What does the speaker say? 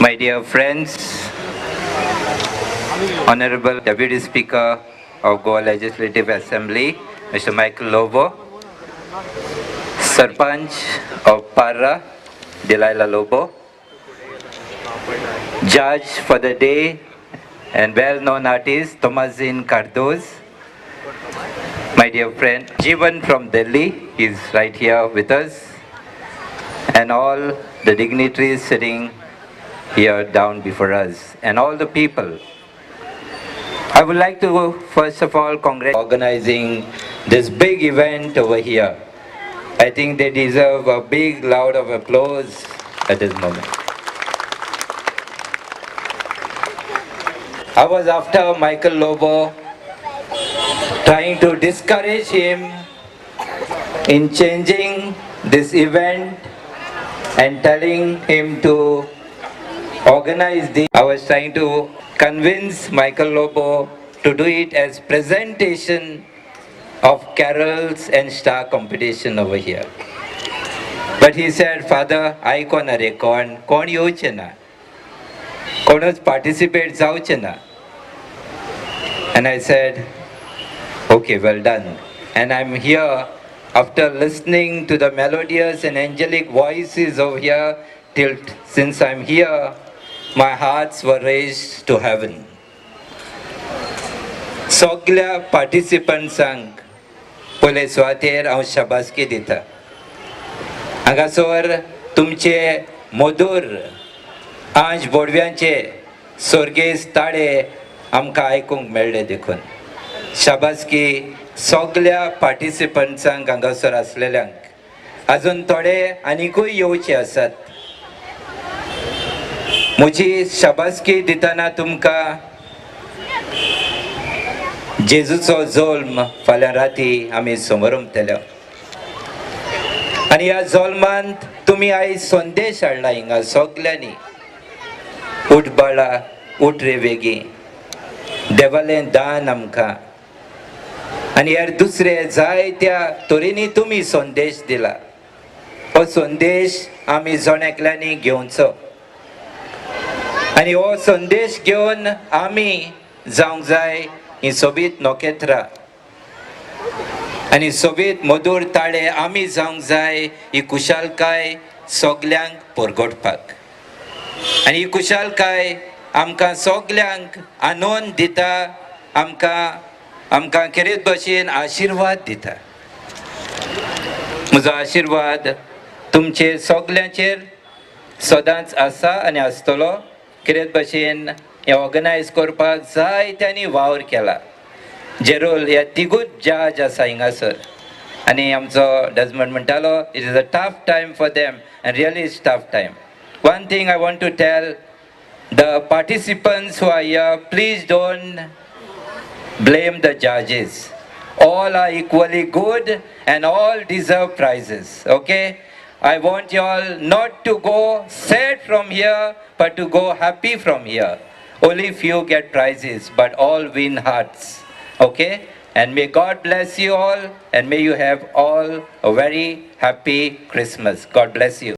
My dear friends, Honorable Deputy Speaker of Goa Legislative Assembly, Mr. Michael Lobo, Sarpanch of Parra, Delilah Lobo, Judge for the day and well-known artist Tomazin Cardoz, my dear friend Jeevan from Delhi, is right here with us, and all the dignitaries sitting here down before us, and all the people. I would like to first of all congratulate organizing this big event over here. I think they deserve a big round of applause at this moment. I was after Michael Lobo, trying to discourage him in changing this event and telling him to organize this. I was trying to convince Michael Lobo to do it as presentation of carols and star competition over here. But he said, Father, I kona re kon yeouche na. Konच participate जावचे na. And I said, okay, well done. And I'm here after listening to the melodious and angelic voices over here. Since I'm here, my hearts were raised to heaven. Soglia participantsंक पहिले सुवातेर हांव शाबासकी दिता. हांगासर तुमचे मधुर आंज बोडव्यांचे सोर्गेस ताळे आमकां आयकूंक मेळ्ळे देखून. शाबासकी सगल्या पार्टिसिपंट्सांक हांगासर आसलेल्यांक. अजून थोडे आनीकूय येवचे आसात. म्हजी शाबासकी दितना तुमकां जेजूचो जल्म फाल्यां राती आमी समारंभतले. आनी ह्या जल्मांत तुमी आयज संदेश हाडला हिंगा सगल्यांनी. उठ बाळा, उठ रे वेगी, देवालें दान आमकां. आनी ह्या दुसरे जायत्या तरेनी तुमी संदेश दिला. हो संदेश आमी जण घेवचो. आनी हो संदेश घेवन आमी जावंक जाय ही सोबीत नोखेत्रां आनी सोबीत मधुर ताळे आमी जावंक जाय ही कुशालकाय सगल्यांक परगटपाक. आनी ही कुशालकाय आमकां सगल्यांक आनंद दिता, आमकां खेरेत भशेन आशिर्वाद दिता. म्हजो आशिर्वाद तुमचे सगल्यांचेर सदांच आसा आनी आसतलो. खेरेत भशेन हे ऑर्गनायज करपाक जायत्यांनी वावर केला. जेरोल ह्या तिगूच जज आसा हिंगासर. आनी आमचो डजमंड म्हणटालो, it is a tough time for them and really it's tough time. One thing I want to tell the participants who are here, please don't blame the judges. All are equally good and all deserve prizes. Okay? I want you all not to go sad from here, but to go happy from here. Only few get prizes, but all win hearts. Okay? And may God bless you all, and may you have all a very happy Christmas. God bless you.